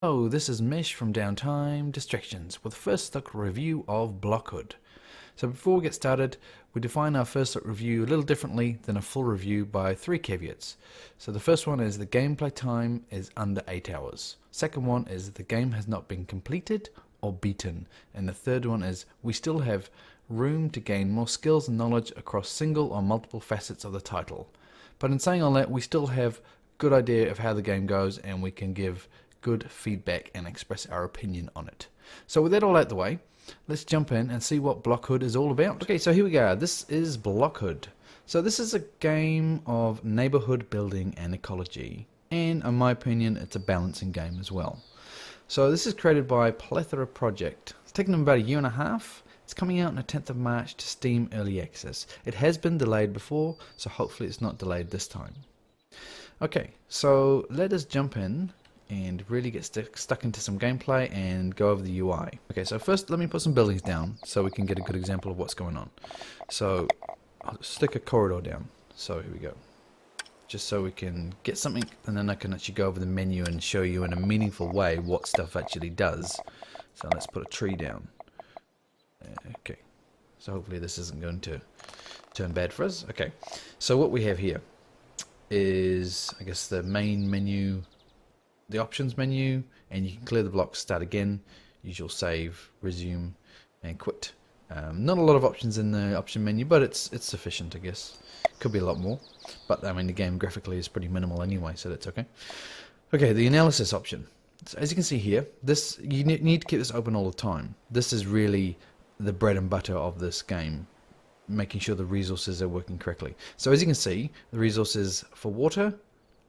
Oh, this is Mish from Downtime Distractions with first look review of Blockhood. So before we get started, we define our first look review a little differently than a full review by three caveats. So the first one is the gameplay time is under 8 hours. Second one is the game has not been completed or beaten. And the third one is we still have room to gain more skills and knowledge across single or multiple facets of the title. But in saying all that, we still have good idea of how the game goes and we can give good feedback and express our opinion on it. So with that all out the way, let's jump in and see what Blockhood is all about. Okay, so here we go. This is Blockhood. So this is a game of neighborhood building and ecology, and in my opinion it's a balancing game as well. So this is created by Plethora Project. It's taken them about a year and a half. It's coming out on the 10th of March to Steam Early Access. It has been delayed before, so hopefully it's not delayed this time. Okay, so let us jump in and really get stuck into some gameplay and go over the UI. Okay, so first let me put some buildings down so we can get a good example of what's going on. So I'll stick a corridor down. So here we go. Just so we can get something, and then I can actually go over the menu and show you in a meaningful way what stuff actually does. So let's put a tree down. Okay, so hopefully this isn't going to turn bad for us. Okay, so what we have here is, I guess, the main menu, the options menu, and you can clear the blocks, start again, use your save, resume, and quit. Not a lot of options in the option menu, but it's sufficient, I guess. Could be a lot more, but I mean the game graphically is pretty minimal anyway, so that's okay. Okay, the analysis option. So as you can see here, this you need to keep this open all the time. This is really the bread and butter of this game, making sure the resources are working correctly. So as you can see, the resources for water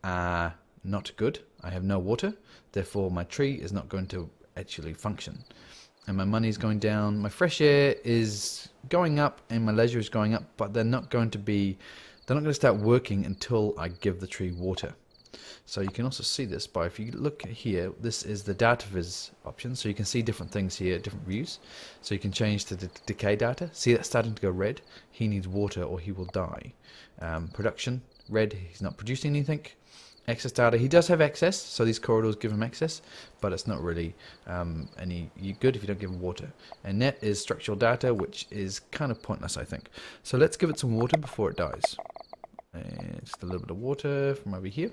are not good. I have no water, therefore my tree is not going to actually function. And my money is going down, my fresh air is going up, and my leisure is going up, but they're not going to start working until I give the tree water. So you can also see this by, if you look here, this is the data viz option, so you can see different things here, different views. So you can change to the decay data. See that starting to go red? He needs water or he will die. Production, red, he's not producing anything. Access data, he does have access, so these corridors give him access, but it's not really any good if you don't give him water. And net is structural data, which is kind of pointless, I think. So let's give it some water before it dies. And just a little bit of water from over here.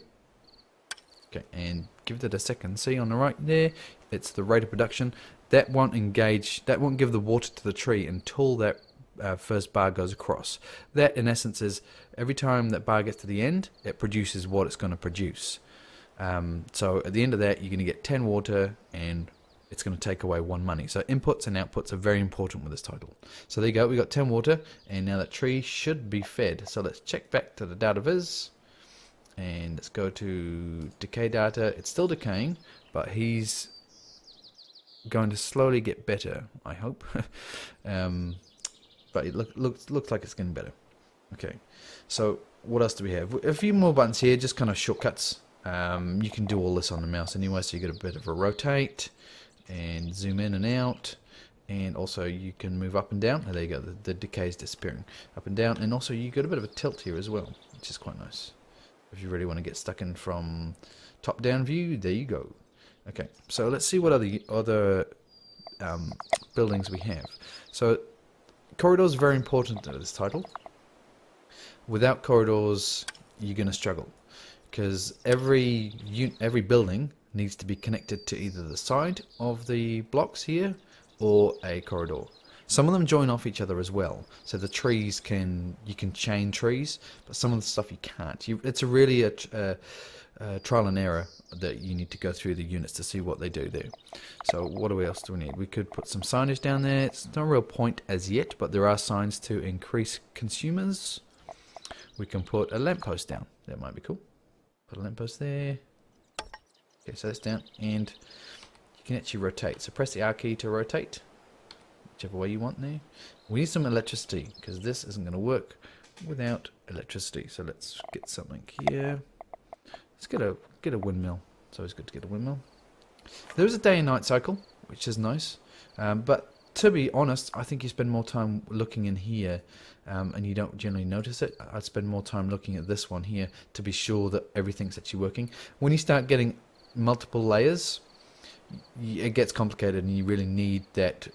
Okay, and give it a second. See on the right there, it's the rate of production. That won't engage, that won't give the water to the tree until that first bar goes across. That in essence is every time that bar gets to the end, it produces what it's going to produce. So at the end of that, you're going to get 10 water and it's going to take away 1 money. So inputs and outputs are very important with this title. So there you go, we got 10 water, and now that tree should be fed. So let's check back to the data viz. And let's go to decay data. It's still decaying, but he's going to slowly get better, I hope. But it looks like it's getting better. Okay, so what else do we have? A few more buttons here, just kind of shortcuts. You can do all this on the mouse anyway, so you get a bit of a rotate and zoom in and out. And also you can move up and down. Oh, there you go, the decay is disappearing. Up and down, and also you got a bit of a tilt here as well, which is quite nice. If you really want to get stuck in from top-down view, there you go. Okay, so let's see what other buildings we have. So corridors are very important to this title. Without corridors, you're going to struggle, because every building needs to be connected to either the side of the blocks here or a corridor. Some of them join off each other as well, so the trees you can chain trees, but some of the stuff you can't. It's really a trial and error that you need to go through the units to see what they do there. So what else do we need? We could put some signage down there. It's no real point as yet, but there are signs to increase consumers. We can put a lamppost down. That might be cool. Put a lamppost there. Okay, so that's down, and you can actually rotate. So press the R key to rotate, whichever way you want there. We need some electricity, because this isn't going to work without electricity. So let's get something here. Let's get a windmill. It's always good to get a windmill. There is a day and night cycle, which is nice. But to be honest, I think you spend more time looking in here, and you don't generally notice it. I'd spend more time looking at this one here to be sure that everything's actually working. When you start getting multiple layers, it gets complicated, and you really need that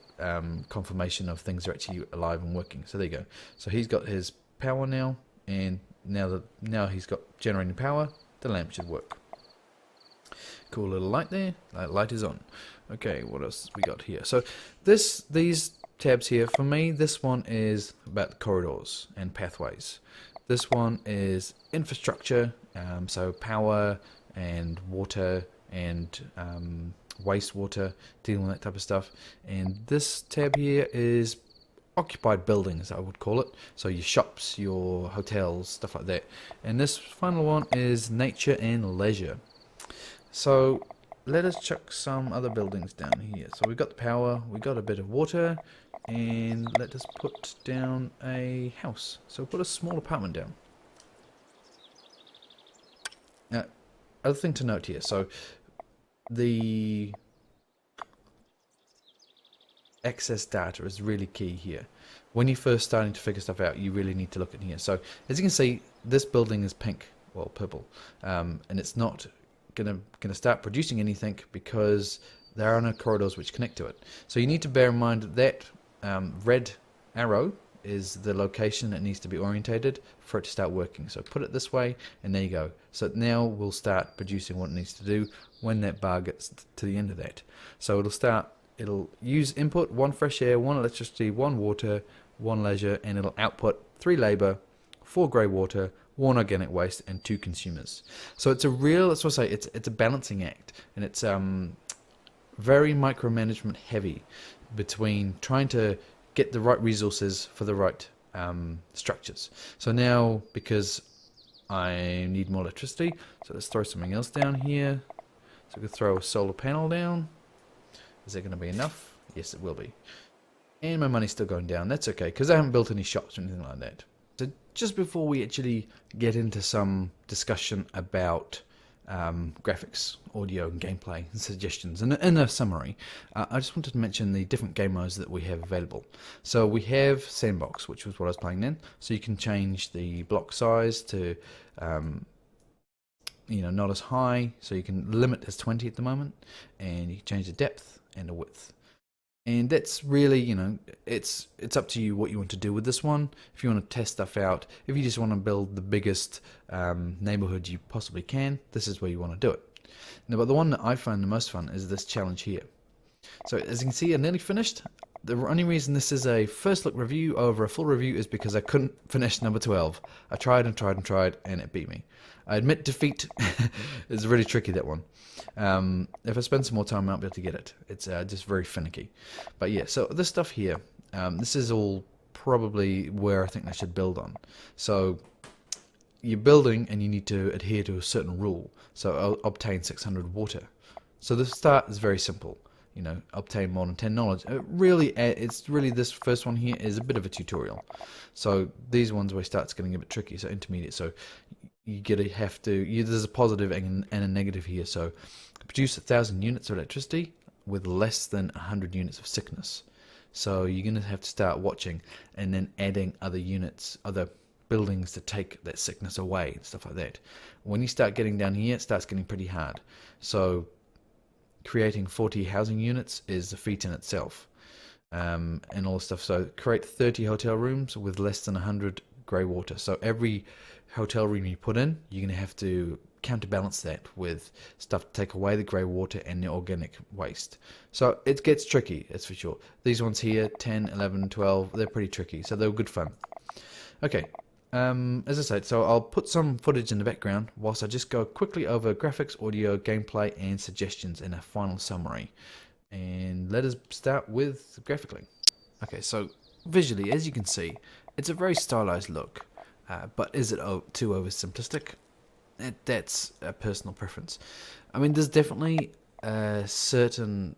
confirmation of things are actually alive and working. So there you go. So he's got his power now, and now he's got generating power. The lamp should work. Cool little light there. Light is on. Okay, what else we got here? So these tabs here, for me, this one is about corridors and pathways. This one is infrastructure, so power and water and wastewater, dealing with that type of stuff. And this tab here is occupied buildings, I would call it. So your shops, your hotels, stuff like that. And this final one is nature and leisure. So let us chuck some other buildings down here. So we've got the power, we've got a bit of water, and let us put down a house. So put a small apartment down. Now, other thing to note here, so the access data is really key here. When you're first starting to figure stuff out, you really need to look in here. So as you can see, this building is pink, well, purple, and it's not gonna start producing anything because there are no corridors which connect to it. So you need to bear in mind that red arrow is the location it needs to be orientated for it to start working. So put it this way, and there you go. So now we'll start producing what it needs to do when that bar gets to the end of that. So it'll use input 1 fresh air, 1 electricity, 1 water, 1 leisure, and it'll output 3 labor, 4 grey water, 1 organic waste, and 2 consumers. So it's a real, that's what I say, it's a balancing act, and it's very micromanagement heavy between trying to get the right resources for the right structures. So now, because I need more electricity, so let's throw something else down here. So we could throw a solar panel down. Is that going to be enough? Yes, it will be. And my money's still going down. That's okay, because I haven't built any shops or anything like that. So just before we actually get into some discussion about graphics, audio, and gameplay and suggestions, and in a summary, I just wanted to mention the different game modes that we have available. So we have Sandbox, which was what I was playing then. So you can change the block size to not as high, so you can limit as 20 at the moment, and you can change the depth and the width. And that's really, it's up to you what you want to do with this one. If you want to test stuff out, if you just want to build the biggest neighborhood you possibly can, this is where you want to do it. Now, but the one that I find the most fun is this challenge here. So as you can see, I'm nearly finished. The only reason this is a first look review over a full review is because I couldn't finish number 12. I tried and tried and tried, and it beat me. I admit defeat. It's really tricky, that one. If I spend some more time, I might be able to get it. It's just very finicky. But yeah, so this stuff here, this is all probably where I think I should build on. So you're building, and you need to adhere to a certain rule. So I'll obtain 600 water. So the start is very simple. Obtain more than 10 knowledge. It's really this first one here is a bit of a tutorial. So these ones where it starts getting a bit tricky. So intermediate. So there's a positive and a negative here. So produce 1,000 units of electricity with less than 100 units of sickness. So you're going to have to start watching and then adding other units, other buildings to take that sickness away and stuff like that. When you start getting down here, it starts getting pretty hard. So creating 40 housing units is a feat in itself, and all this stuff. So create 30 hotel rooms with less than 100 grey water. So every hotel room you put in, you're going to have to counterbalance that with stuff to take away the grey water and the organic waste. So it gets tricky, that's for sure. These ones here, 10, 11, 12, they're pretty tricky. So they were good fun. Okay. As I said, so I'll put some footage in the background whilst I just go quickly over graphics, audio, gameplay, and suggestions in a final summary. And let us start with Graphically. Okay, so visually, as you can see, it's a very stylized look, but is it too oversimplistic? That's a personal preference. I mean, there's definitely a certain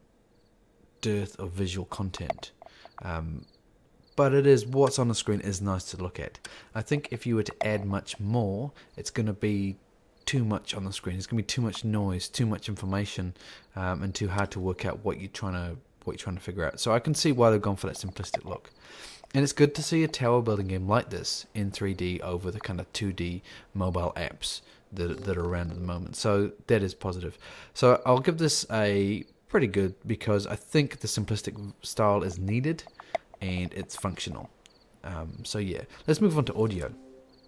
dearth of visual content. But what's on the screen is nice to look at. I think if you were to add much more, it's going to be too much on the screen. It's going to be too much noise, too much information, and too hard to work out what you're trying to figure out. So I can see why they've gone for that simplistic look. And it's good to see a tower building game like this in 3D over the kind of 2D mobile apps that are around at the moment. So that is positive. So I'll give this a pretty good because I think the simplistic style is needed and it's functional. So yeah, let's move on to audio.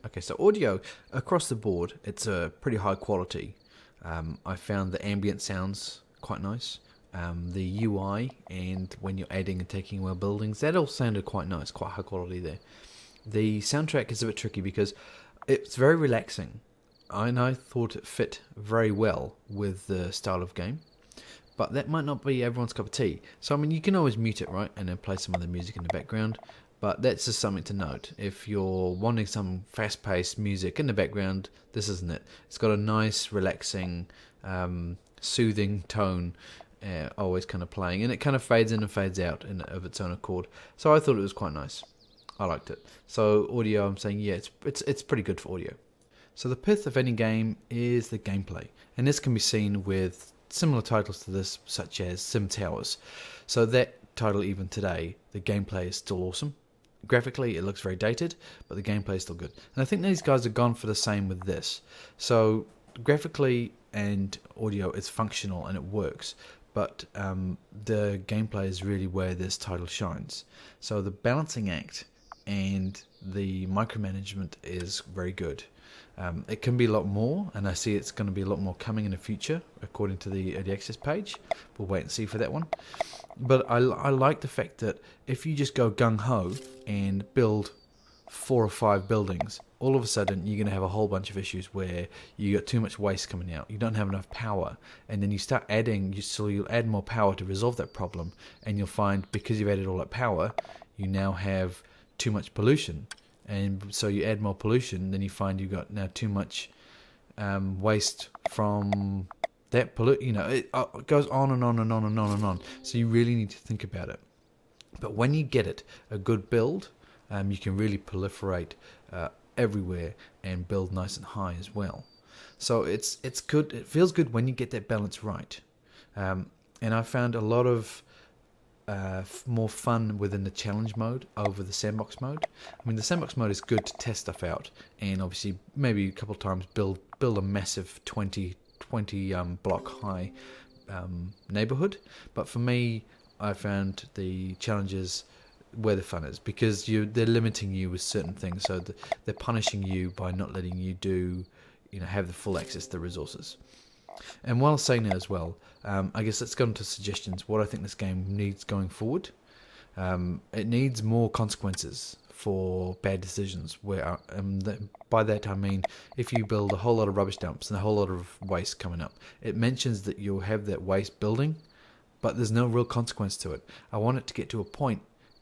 Okay, so audio across the board, it's a pretty high quality. I found the ambient sounds quite nice. The UI and when you're adding and taking away buildings, that all sounded quite nice, quite high quality there. The soundtrack is a bit tricky because it's very relaxing, and I thought it fit very well with the style of game. But that might not be everyone's cup of tea. So, I mean, you can always mute it, right? And then play some of the music in the background. But that's just something to note. If you're wanting some fast-paced music in the background, this isn't it. It's got a nice, relaxing, soothing tone, always kind of playing. And it kind of fades in and fades out of its own accord. So I thought it was quite nice. I liked it. So audio, I'm saying, yeah, it's pretty good for audio. So the pith of any game is the gameplay. And this can be seen with similar titles to this, such as Sim Towers. So that title, even today, the gameplay is still awesome. Graphically, it looks very dated, but the gameplay is still good. And I think these guys have gone for the same with this. So graphically and audio, it's functional and it works. But the gameplay is really where this title shines. So the balancing act and the micromanagement is very good. It can be a lot more, and I see it's going to be a lot more coming in the future, according to the early access page. We'll wait and see for that one. But I like the fact that if you just go gung-ho and build 4 or 5 buildings, all of a sudden you're going to have a whole bunch of issues where you got too much waste coming out, you don't have enough power, and then you start adding, so you'll add more power to resolve that problem, and you'll find because you've added all that power, you now have too much pollution. And so you add more pollution, then you find you've got now too much waste from that it goes on and on and on and on and on. So you really need to think about it. But when you get it, a good build, you can really proliferate everywhere and build nice and high as well. So it's good. It feels good when you get that balance right. And I found a lot of more fun within the challenge mode over the sandbox mode. I mean, the sandbox mode is good to test stuff out and obviously maybe a couple of times build a massive 20 block high neighborhood. But for me, I found the challenges where the fun is because they're limiting you with certain things. So they're punishing you by not letting you have the full access to the resources. And while saying that as well, I guess let's go into suggestions. What I think this game needs going forward. It needs more consequences for bad decisions. By that I mean, if you build a whole lot of rubbish dumps and a whole lot of waste coming up, it mentions that you'll have that waste building, but there's no real consequence to it. I want it to get to a point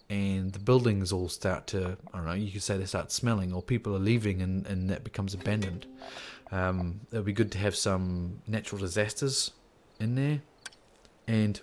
and the buildings all start to, I don't know, you could say they start smelling or people are leaving and that becomes abandoned. It would be good to have some natural disasters in there. And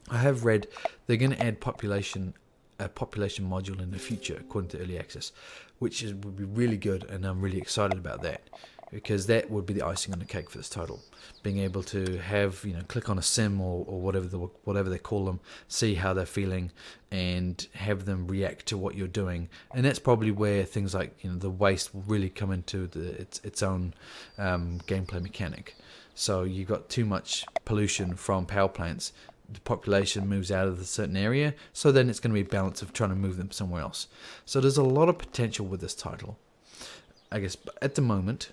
I have read they're going to add a population module in the future, according to early access, which would be really good, and I'm really excited about that because that would be the icing on the cake for this title. Being able to have, click on a sim or whatever they call them, see how they're feeling, and have them react to what you're doing. And that's probably where things like the waste will really come into its own gameplay mechanic. So you've got too much pollution from power plants. The population moves out of a certain area, so then it's going to be a balance of trying to move them somewhere else. So there's a lot of potential with this title. I guess at the moment,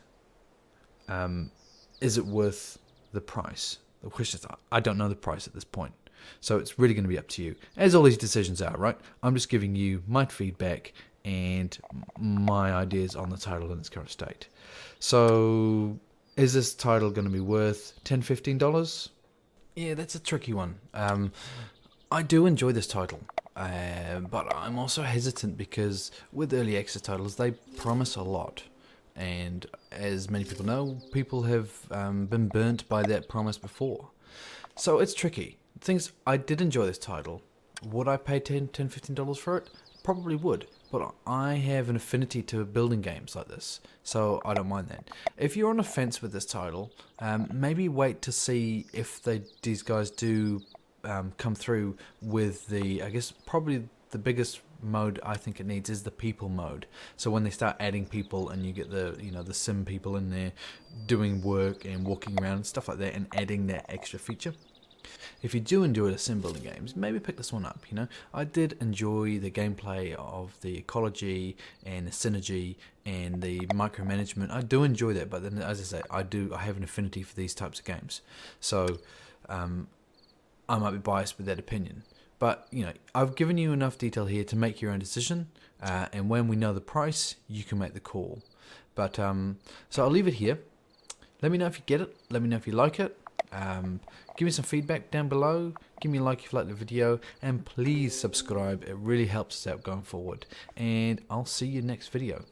is it worth the price? The question is, I don't know the price at this point. So it's really going to be up to you, as all these decisions are, right? I'm just giving you my feedback and my ideas on the title in its current state. So is this title going to be worth $10, $15? Yeah, that's a tricky one. I do enjoy this title, but I'm also hesitant because with early access titles, they promise a lot. And as many people know, people have been burnt by that promise before. So it's tricky. Things I did enjoy this title. Would I pay $10, $15 for it? Probably would. But I have an affinity to building games like this, so I don't mind that. If you're on a fence with this title, maybe wait to see if these guys do come through with I guess probably the biggest mode I think it needs is the people mode. So when they start adding people and you get the sim people in there doing work and walking around and stuff like that and adding that extra feature. If you do enjoy the sim building games, maybe pick this one up. You know, I did enjoy the gameplay of the ecology and the synergy and the micromanagement. I do enjoy that, but then, as I say, I have an affinity for these types of games, so I might be biased with that opinion. But you know, I've given you enough detail here to make your own decision, and when we know the price, you can make the call. But so I'll leave it here. Let me know if you get it. Let me know if you like it. Give me some feedback down below. Give me a like if you like the video, and please subscribe. It really helps us out going forward. And I'll see you next video.